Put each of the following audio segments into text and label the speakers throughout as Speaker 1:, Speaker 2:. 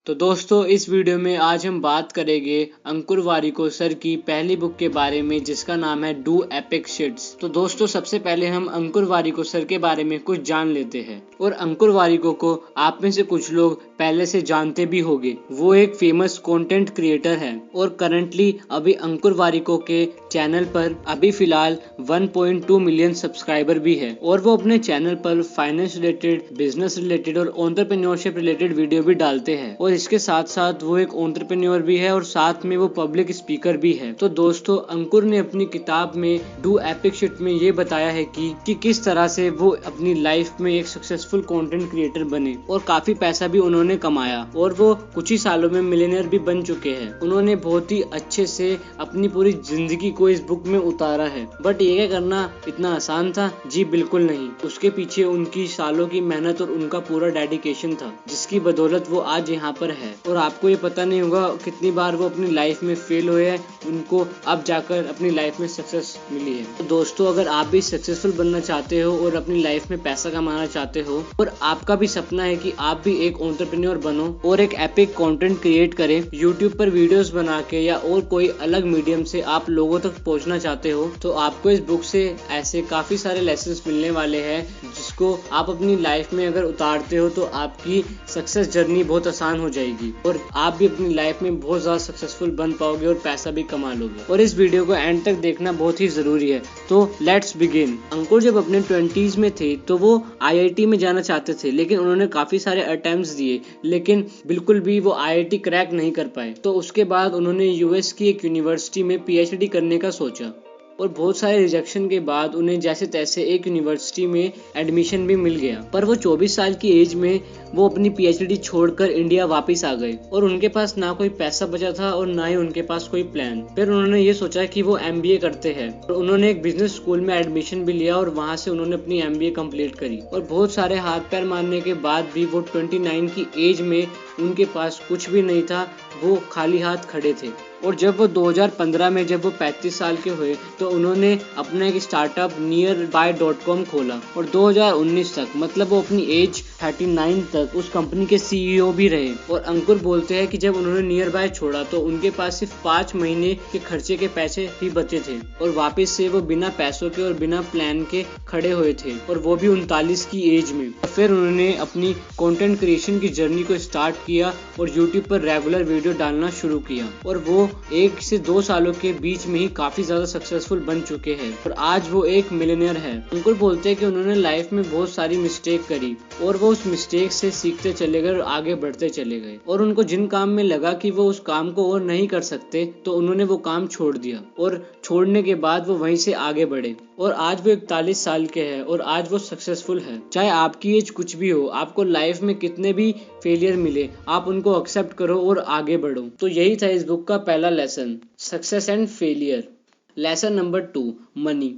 Speaker 1: तो दोस्तों इस वीडियो में आज हम बात करेंगे अंकुर वारिको सर की पहली बुक के बारे में जिसका नाम है डू एपिक शिट्स। तो दोस्तों सबसे पहले हम अंकुर वारिको सर के बारे में कुछ जान लेते हैं। और अंकुर वारिको को आप में से कुछ लोग पहले से जानते भी होंगे। वो एक फेमस कंटेंट क्रिएटर है और करंटली अभी अंकुर वारिको के चैनल पर अभी फिलहाल 1.2 मिलियन सब्सक्राइबर भी है। और वो अपने चैनल पर फाइनेंस रिलेटेड, बिजनेस रिलेटेड और एंटरप्रेन्योरशिप रिलेटेड वीडियो भी डालते हैं। और इसके साथ साथ वो एक एंटरप्रेन्योर भी है और साथ में वो पब्लिक स्पीकर भी है। तो दोस्तों अंकुर ने अपनी किताब में डू एपिक शिट में ये बताया है कि किस तरह से वो अपनी लाइफ में एक सक्सेसफुल कंटेंट क्रिएटर बने और काफी पैसा भी उन्होंने कमाया और वो कुछ ही सालों में मिलियनर भी बन चुके हैं। उन्होंने बहुत ही अच्छे से अपनी पूरी जिंदगी को इस बुक में उतारा है। बट ये क्या करना इतना आसान था? जी बिल्कुल नहीं। उसके पीछे उनकी सालों की मेहनत और उनका पूरा डेडिकेशन था जिसकी बदौलत वो आज यहाँ पर है। और आपको ये पता नहीं होगा कितनी बार वो अपनी लाइफ में फेल हुए हैं, उनको अब जाकर अपनी लाइफ में सक्सेस मिली है। तो दोस्तों अगर आप भी सक्सेसफुल बनना चाहते हो और अपनी लाइफ में पैसा कमाना चाहते हो और आपका भी सपना है कि आप भी एक एंटरप्रेन्योर बनो और एक एपिक कंटेंट क्रिएट करें, यूट्यूब पर वीडियोस बना के या और कोई अलग मीडियम से आप लोगों तक पहुंचना चाहते हो, तो आपको इस बुक से ऐसे काफी सारे लेसन्स मिलने वाले हैं जिसको आप अपनी लाइफ में अगर उतारते हो तो आपकी सक्सेस जर्नी बहुत आसान हो जाएगी और आप भी अपनी लाइफ में बहुत ज्यादा सक्सेसफुल बन पाओगे और पैसा भी कमा लोगे। और इस वीडियो को एंड तक देखना बहुत ही जरूरी है। तो लेट्स बिगिन। अंकुर जब अपने 20s में थे तो वो IIT में जाना चाहते थे, लेकिन उन्होंने काफी सारे अटेम्प्ट्स दिए लेकिन बिल्कुल भी वो IIT क्रैक नहीं कर पाए। तो उसके बाद उन्होंने US की एक यूनिवर्सिटी में PhD करने का सोचा और बहुत सारे रिजेक्शन के बाद उन्हें जैसे तैसे एक यूनिवर्सिटी में एडमिशन भी मिल गया। पर वो 24 साल की एज में वो अपनी PhD छोड़कर इंडिया वापस आ गए और उनके पास ना कोई पैसा बचा था और ना ही उनके पास कोई प्लान। फिर उन्होंने ये सोचा कि वो MBA करते हैं और उन्होंने एक बिजनेस स्कूल में एडमिशन भी लिया और वहां से उन्होंने अपनी MBA कंप्लीट करी। और बहुत सारे हाथ पैर मारने के बाद भी वो 29 की एज में उनके पास कुछ भी नहीं था, वो खाली हाथ खड़े थे। और जब वो 2015 में जब वो 35 साल के हुए तो उन्होंने अपना एक स्टार्टअप nearby.com खोला और 2019 तक मतलब वो अपनी एज 39 तक उस कंपनी के CEO भी रहे। और अंकुर बोलते हैं कि जब उन्होंने नियरबाय छोड़ा तो उनके पास सिर्फ 5 महीने के खर्चे के पैसे ही बचे थे और वापस से वो बिना पैसों के और बिना प्लान के खड़े हुए थे और वो भी 39 की एज में। फिर उन्होंने अपनी कंटेंट क्रिएशन की जर्नी को स्टार्ट किया और YouTube पर रेगुलर वीडियो डालना शुरू किया और वो 1 से 2 सालों के बीच में ही काफी ज्यादा सक्सेसफुल बन चुके हैं और आज वो एक मिलियनियर है। अंकुर बोलते हैं कि उन्होंने लाइफ में बहुत सारी मिस्टेक करी और वो उस मिस्टेक से सीखते चले गए और आगे बढ़ते चले गए और उनको जिन काम में लगा कि वो उस काम को और नहीं कर सकते तो उन्होंने वो काम छोड़ दिया और छोड़ने के बाद वो वहीं से आगे बढ़े और आज वो 41 साल के हैं और आज वो सक्सेसफुल है। चाहे आपकी एज कुछ भी हो, आपको लाइफ में कितने भी फेलियर मिले, आप उनको एक्सेप्ट करो और आगे बढ़ो। तो यही था इस बुक का पहला lesson, success and failure. Lesson number 2, money.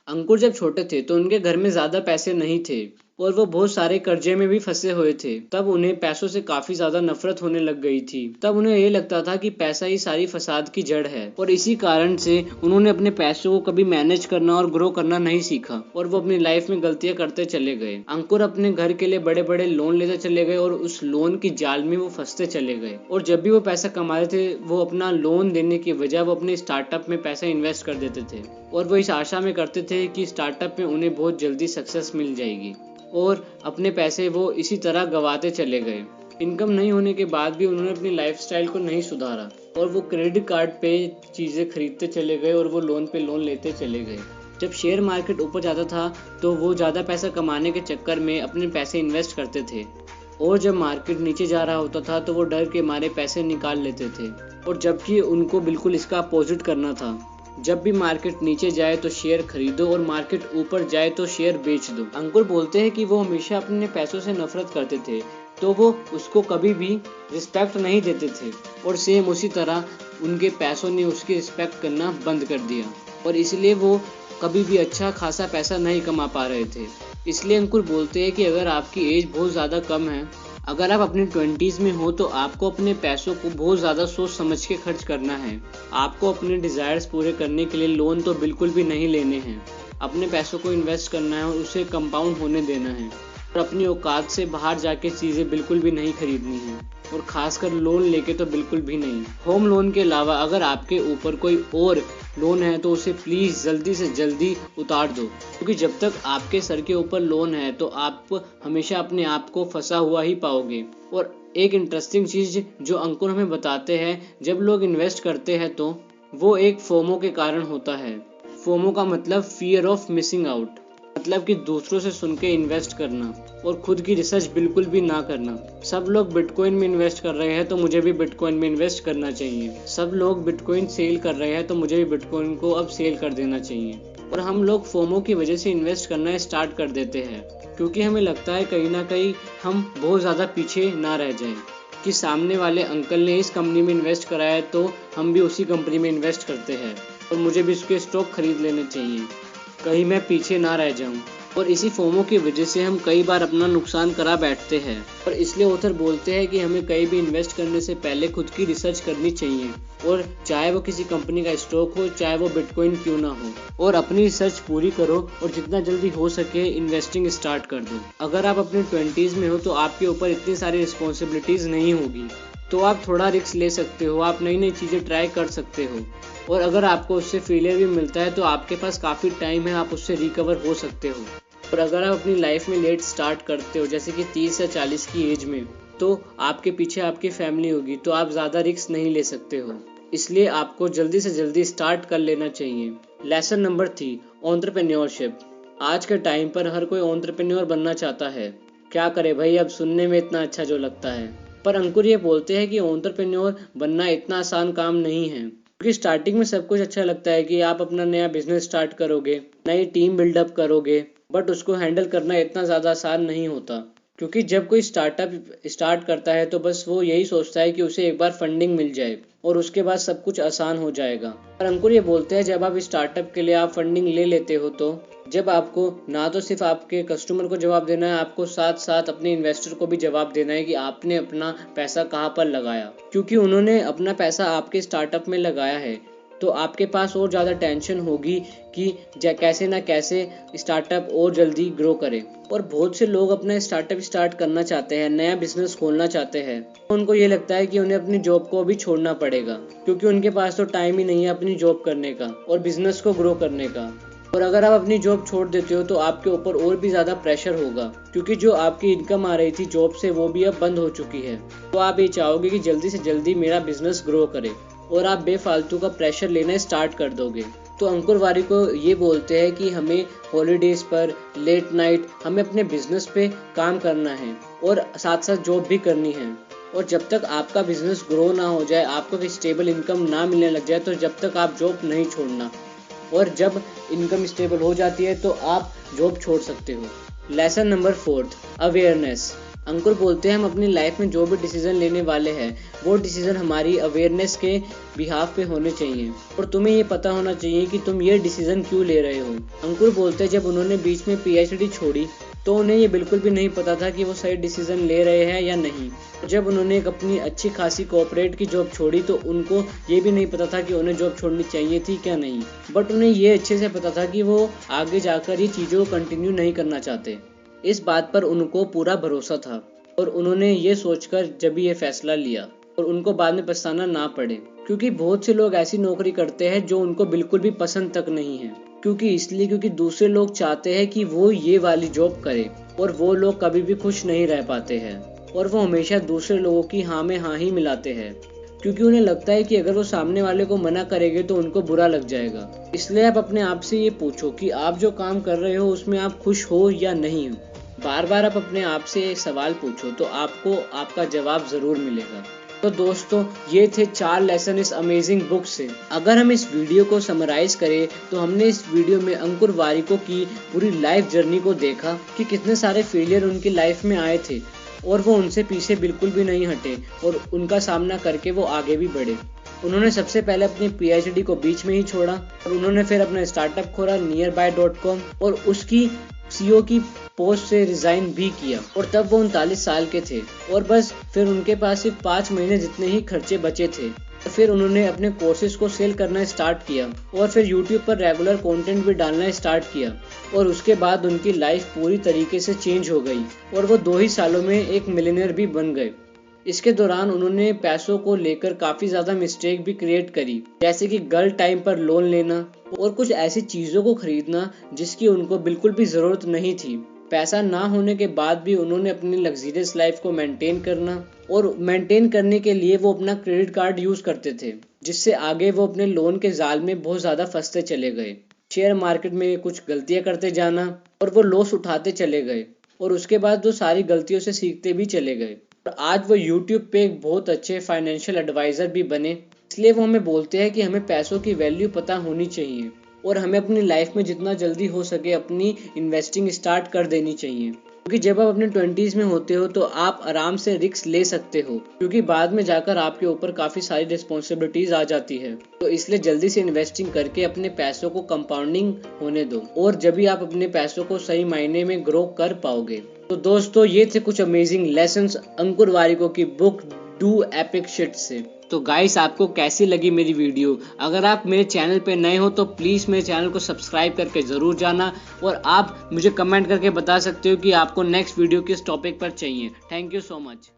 Speaker 1: Ankur जब छोटे थे तो उनके घर में ज्यादा पैसे नहीं थे और वो बहुत सारे कर्जे में भी फंसे हुए थे। तब उन्हें पैसों से काफी ज्यादा नफरत होने लग गई थी। तब उन्हें ये लगता था कि पैसा ही सारी फसाद की जड़ है और इसी कारण से उन्होंने अपने पैसों को कभी मैनेज करना और ग्रो करना नहीं सीखा और वो अपनी लाइफ में गलतियां करते चले गए। अंकुर अपने घर के लिए बड़े बड़े लोन लेते चले गए और उस लोन की जाल में वो फंसते चले गए और जब भी वो पैसा कमाते थे वो अपना लोन देने की वजह वो अपने स्टार्टअप में पैसा इन्वेस्ट कर देते थे और वो इस आशा में करते थे कि स्टार्टअप में उन्हें बहुत जल्दी सक्सेस मिल जाएगी और अपने पैसे वो इसी तरह गवाते चले गए। इनकम नहीं होने के बाद भी उन्होंने अपनी लाइफस्टाइल को नहीं सुधारा और वो क्रेडिट कार्ड पे चीजें खरीदते चले गए और वो लोन पे लोन लेते चले गए। जब शेयर मार्केट ऊपर जाता था तो वो ज्यादा पैसा कमाने के चक्कर में अपने पैसे इन्वेस्ट करते थे और जब मार्केट नीचे जा रहा होता था तो वो डर के मारे पैसे निकाल लेते थे और जबकि उनको बिल्कुल इसका अपोजिट करना था। जब भी मार्केट नीचे जाए तो शेयर खरीदो और मार्केट ऊपर जाए तो शेयर बेच दो। अंकुर बोलते हैं कि वो हमेशा अपने पैसों से नफरत करते थे तो वो उसको कभी भी रिस्पेक्ट नहीं देते थे और सेम उसी तरह उनके पैसों ने उसकी रिस्पेक्ट करना बंद कर दिया और इसलिए वो कभी भी अच्छा खासा पैसा नहीं कमा पा रहे थे। इसलिए अंकुर बोलते हैं कि अगर आपकी एज बहुत ज़्यादा कम है, अगर आप अपने 20s में हो तो आपको अपने पैसों को बहुत ज़्यादा सोच समझ के खर्च करना है। आपको अपने डिज़ायर्स पूरे करने के लिए लोन तो बिल्कुल भी नहीं लेने हैं। अपने पैसों को इन्वेस्ट करना है और उसे कंपाउंड होने देना है और अपनी औकात से बाहर जाके चीज़ें बिल्कुल भी नहीं खरीदनी है। और खासकर लोन लेके तो बिल्कुल भी नहीं। होम लोन के अलावा अगर आपके ऊपर कोई और लोन है तो उसे प्लीज जल्दी से जल्दी उतार दो, क्योंकि जब तक आपके सर के ऊपर लोन है तो आप हमेशा अपने आप को फंसा हुआ ही पाओगे। और एक इंटरेस्टिंग चीज जो अंकुर हमें बताते हैं, जब लोग इन्वेस्ट करते हैं तो वो एक फोमो के कारण होता है। फोमो का मतलब फियर ऑफ मिसिंग आउट, मतलब कि दूसरों से सुन के इन्वेस्ट करना और खुद की रिसर्च बिल्कुल भी ना करना। सब लोग बिटकॉइन में इन्वेस्ट कर रहे हैं तो मुझे भी बिटकॉइन में इन्वेस्ट करना चाहिए। सब लोग बिटकॉइन सेल कर रहे हैं तो मुझे भी बिटकॉइन को अब सेल कर देना चाहिए। और हम लोग फोमो की वजह से इन्वेस्ट करना स्टार्ट कर देते हैं, क्योंकि हमें लगता है कहीं ना कहीं हम बहुत ज़्यादा पीछे ना रह जाएं, कि सामने वाले अंकल ने इस कंपनी में इन्वेस्ट करा है तो हम भी उसी कंपनी में इन्वेस्ट करते हैं और मुझे भी उसके स्टॉक खरीद लेने चाहिए, कहीं मैं पीछे ना रह जाऊं। और इसी फोमो की वजह से हम कई बार अपना नुकसान करा बैठते हैं। और इसलिए ऑथर बोलते हैं कि हमें कहीं भी इन्वेस्ट करने से पहले खुद की रिसर्च करनी चाहिए, और चाहे वो किसी कंपनी का स्टॉक हो, चाहे वो बिटकॉइन क्यों ना हो, और अपनी रिसर्च पूरी करो और जितना जल्दी हो सके इन्वेस्टिंग स्टार्ट कर दो। अगर आप अपने 20s में हो तो आपके ऊपर इतनी सारी रिस्पॉन्सिबिलिटीज नहीं होगी, तो आप थोड़ा रिस्क ले सकते हो, आप नई नई चीज़ें ट्राई कर सकते हो। और अगर आपको उससे फेलियर भी मिलता है तो आपके पास काफ़ी टाइम है, आप उससे रिकवर हो सकते हो। और अगर आप अपनी लाइफ में लेट स्टार्ट करते हो, जैसे कि 30 या 40 की एज में, तो आपके पीछे आपकी फैमिली होगी, तो आप ज़्यादा रिस्क नहीं ले सकते हो। इसलिए आपको जल्दी से जल्दी स्टार्ट कर लेना चाहिए। Lesson number 3, entrepreneurship. आज के टाइम पर हर कोई एंटरप्रेन्योर बनना चाहता है। क्या करे भाई, अब सुनने में इतना अच्छा जो लगता है, पर अंकुर ये बोलते हैं कि एंटरप्रेन्योर बनना इतना आसान काम नहीं है। क्योंकि स्टार्टिंग में सब कुछ अच्छा लगता है कि आप अपना नया बिजनेस स्टार्ट करोगे, नई टीम बिल्डअप करोगे, बट उसको हैंडल करना इतना ज़्यादा आसान नहीं होता। क्योंकि जब कोई स्टार्टअप स्टार्ट करता है तो बस वो यही सोचता है कि उसे एक बार फंडिंग मिल जाए और उसके बाद सब कुछ आसान हो जाएगा। पर अंकुर ये बोलते हैं जब आप स्टार्टअप के लिए आप फंडिंग ले लेते हो, तो जब आपको ना तो सिर्फ आपके कस्टमर को जवाब देना है, आपको साथ साथ अपने इन्वेस्टर को भी जवाब देना है कि आपने अपना पैसा कहाँ पर लगाया। क्योंकि उन्होंने अपना पैसा आपके स्टार्टअप में लगाया है, तो आपके पास और ज़्यादा टेंशन होगी कि कैसे ना कैसे स्टार्टअप और जल्दी ग्रो करे। और बहुत से लोग अपना स्टार्टअप स्टार्ट करना चाहते हैं, नया बिजनेस खोलना चाहते हैं, तो उनको ये लगता है कि उन्हें अपनी जॉब को भी छोड़ना पड़ेगा, क्योंकि उनके पास तो टाइम ही नहीं है अपनी जॉब करने का और बिजनेस को ग्रो करने का। और अगर आप अपनी जॉब छोड़ देते हो तो आपके ऊपर और भी ज़्यादा प्रेशर होगा, क्योंकि जो आपकी इनकम आ रही थी जॉब से वो भी अब बंद हो चुकी है। तो आप ये चाहोगे कि जल्दी से जल्दी मेरा बिजनेस ग्रो करे, और आप बेफालतू का प्रेशर लेना स्टार्ट कर दोगे। तो अंकुर वारिको ये बोलते हैं कि हमें हॉलीडेज पर लेट नाइट हमें अपने बिजनेस पे काम करना है और साथ साथ जॉब भी करनी है। और जब तक आपका बिजनेस ग्रो ना हो जाए, आपको स्टेबल इनकम ना मिलने लग जाए, तो जब तक आप जॉब नहीं छोड़ना। और जब इनकम स्टेबल हो जाती है तो आप जॉब छोड़ सकते हो। Lesson number 4, awareness. अंकुर बोलते हैं हम अपनी लाइफ में जो भी डिसीजन लेने वाले हैं वो डिसीजन हमारी अवेयरनेस के बिहाफ पे होने चाहिए, और तुम्हें ये पता होना चाहिए कि तुम ये डिसीजन क्यों ले रहे हो। अंकुर बोलते हैं जब उन्होंने बीच में पीएचडी छोड़ी तो उन्हें ये बिल्कुल भी नहीं पता था कि वो सही डिसीजन ले रहे हैं या नहीं। जब उन्होंने एक अपनी अच्छी खासी कॉर्पोरेट की जॉब छोड़ी तो उनको ये भी नहीं पता था कि उन्हें जॉब छोड़नी चाहिए थी क्या नहीं, बट उन्हें ये अच्छे से पता था कि वो आगे जाकर ये चीज़ों को कंटिन्यू नहीं करना चाहते। इस बात पर उनको पूरा भरोसा था और उन्होंने ये सोचकर जब ये फैसला लिया और उनको बाद में पछताना ना पड़े। क्योंकि बहुत से लोग ऐसी नौकरी करते हैं जो उनको बिल्कुल भी पसंद तक नहीं है, क्योंकि दूसरे लोग चाहते हैं कि वो ये वाली जॉब करे, और वो लोग कभी भी खुश नहीं रह पाते हैं और वो हमेशा दूसरे लोगों की हाँ में हाँ ही मिलाते हैं, क्योंकि उन्हें लगता है कि अगर वो सामने वाले को मना करेंगे तो उनको बुरा लग जाएगा। इसलिए आप अपने आप से ये पूछो कि आप जो काम कर रहे हो उसमें आप खुश हो या नहीं हो। बार बार आप अपने आप से एक सवाल पूछो तो आपको आपका जवाब जरूर मिलेगा। तो दोस्तों, ये थे 4 लेसन इस अमेजिंग बुक से। अगर हम इस वीडियो को समराइज करें तो हमने इस वीडियो में अंकुर वारिको की पूरी लाइफ जर्नी को देखा कि कितने सारे फेलियर उनकी लाइफ में आए थे और वो उनसे पीछे बिल्कुल भी नहीं हटे और उनका सामना करके वो आगे भी बढ़े। उन्होंने सबसे पहले अपनी पीएचडी को बीच में ही छोड़ा और उन्होंने फिर अपना स्टार्टअप खोला nearby.com और उसकी सीईओ की पोस्ट से रिजाइन भी किया, और तब वो 39 साल के थे और बस फिर उनके पास सिर्फ 5 महीने जितने ही खर्चे बचे थे। और फिर उन्होंने अपने कोर्सेज को सेल करना स्टार्ट किया और फिर यूट्यूब पर रेगुलर कंटेंट भी डालना स्टार्ट किया, और उसके बाद उनकी लाइफ पूरी तरीके से चेंज हो गई और वो 2 ही सालों में एक मिलियनेयर भी बन गए। इसके दौरान उन्होंने पैसों को लेकर काफी ज्यादा मिस्टेक भी क्रिएट करी, जैसे कि गलत टाइम पर लोन लेना और कुछ ऐसी चीजों को खरीदना जिसकी उनको बिल्कुल भी जरूरत नहीं थी। पैसा ना होने के बाद भी उन्होंने अपनी लग्जरियस लाइफ को मेंटेन करना और मेंटेन करने के लिए वो अपना क्रेडिट कार्ड यूज करते थे, जिससे आगे वो अपने लोन के जाल में बहुत ज्यादा फंसते चले गए। शेयर मार्केट में कुछ गलतियां करते जाना और वो लॉस उठाते चले गए और उसके बाद वो सारी गलतियों से सीखते भी चले गए और आज वो यूट्यूब पे एक बहुत अच्छे फाइनेंशियल एडवाइजर भी बने। इसलिए वो हमें बोलते हैं कि हमें पैसों की वैल्यू पता होनी चाहिए और हमें अपनी लाइफ में जितना जल्दी हो सके अपनी इन्वेस्टिंग स्टार्ट कर देनी चाहिए, क्योंकि जब आप अपने 20s में होते हो तो आप आराम से रिस्क ले सकते हो, क्योंकि बाद में जाकर आपके ऊपर काफी सारी रिस्पॉन्सिबिलिटीज आ जाती है। तो इसलिए जल्दी से इन्वेस्टिंग करके अपने पैसों को कंपाउंडिंग होने दो और जब भी आप अपने पैसों को सही मायने में ग्रो कर पाओगे। तो दोस्तों ये थे कुछ अमेजिंग लेसन्स अंकुर वारिको की बुक डू एपिक शिट से। तो गाइस आपको कैसी लगी मेरी वीडियो? अगर आप मेरे चैनल पे नए हो तो प्लीज मेरे चैनल को सब्सक्राइब करके जरूर जाना और आप मुझे कमेंट करके बता सकते हो कि आपको नेक्स्ट वीडियो किस टॉपिक पर चाहिए। Thank you so much.